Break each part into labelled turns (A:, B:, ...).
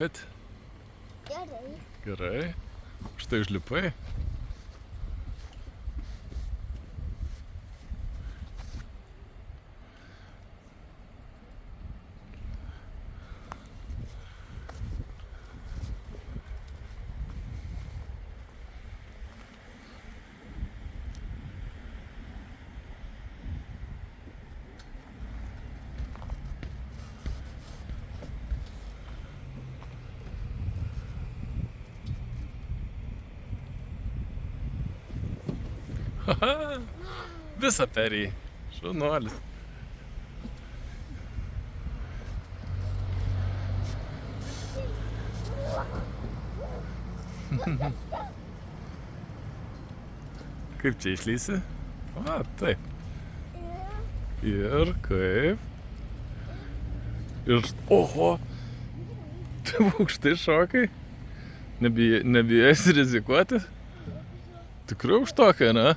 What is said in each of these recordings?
A: Bet
B: Gerai.
A: gerai. Štai užlipai. Haha. Visą perėjai. Šaunuolis. Kaip čia išlysi? A, taip. Ir kaip? Ir, oho, tu aukštai šokai? Nebijai rizikuoti? Tikrai aukštokai, ne?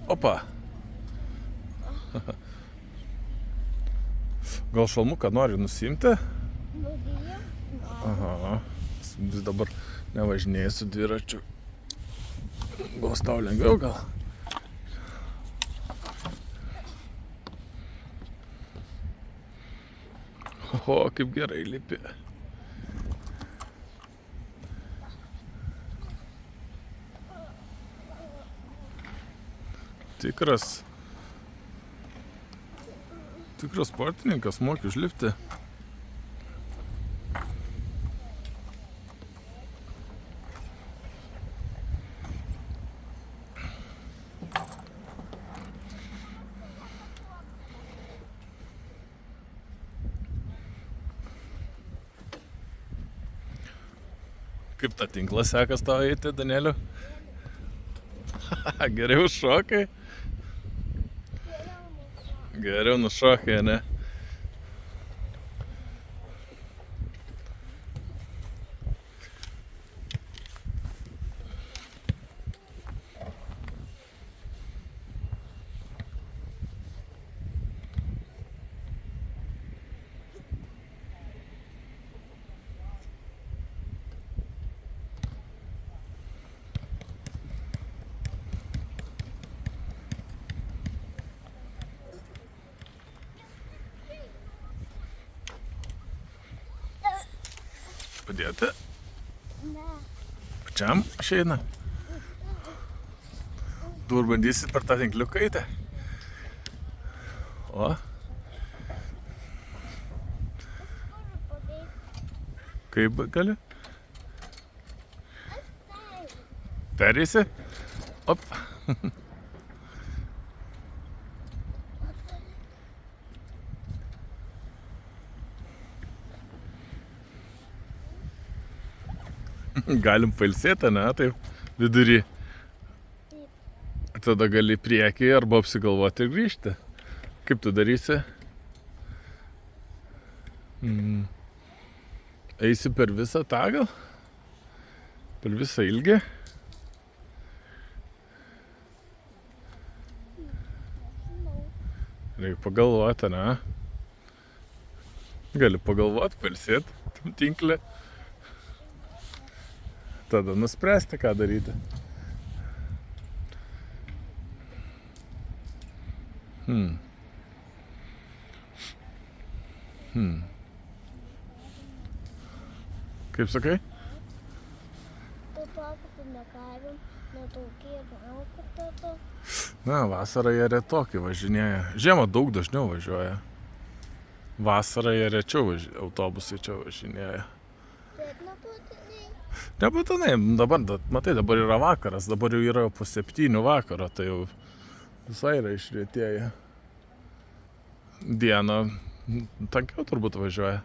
A: Opa. Gal šalmuką nori nusiimti? Aha. Vis dabar nevažinėjai su dviračiu. Gal tau lengviau gal? Oho, kaip gerai lipi. Tikras sportininkas, moki užlipti. Kaip tą tinklą sekas tau eiti, Danieliu? Geriau šokai? Geriau nušokai, ne? Padėti?
B: Ne.
A: Pačiam išeina? Tu ir bandysi per tą tinkliuką eiti? O? Kaip gali? Pereisi? Op. Galim pailsėti, ne? Taip, vidury. Tada gali priekį arba apsigalvoti ir grįžti. Kaip tu darysi? Eisi per visą tą gal? Per visą ilgį? Reikia pagalvoti, ne? Gali pagalvoti, pailsėti tam tinklę. Tada nuspręsti, ką daryti. Kaip sakai? Na, vasarą jie retokai važinėja. Žiemą daug dažniau važiuoja. Vasarą jie rečiau autobusai čia važinėja. Nebūtinai, dabar, matai, dabar yra vakaras, dabar jau yra po 7 vakaro, tai jau visai yra išrietėję. Dieną tankiau turbūt važiuoja.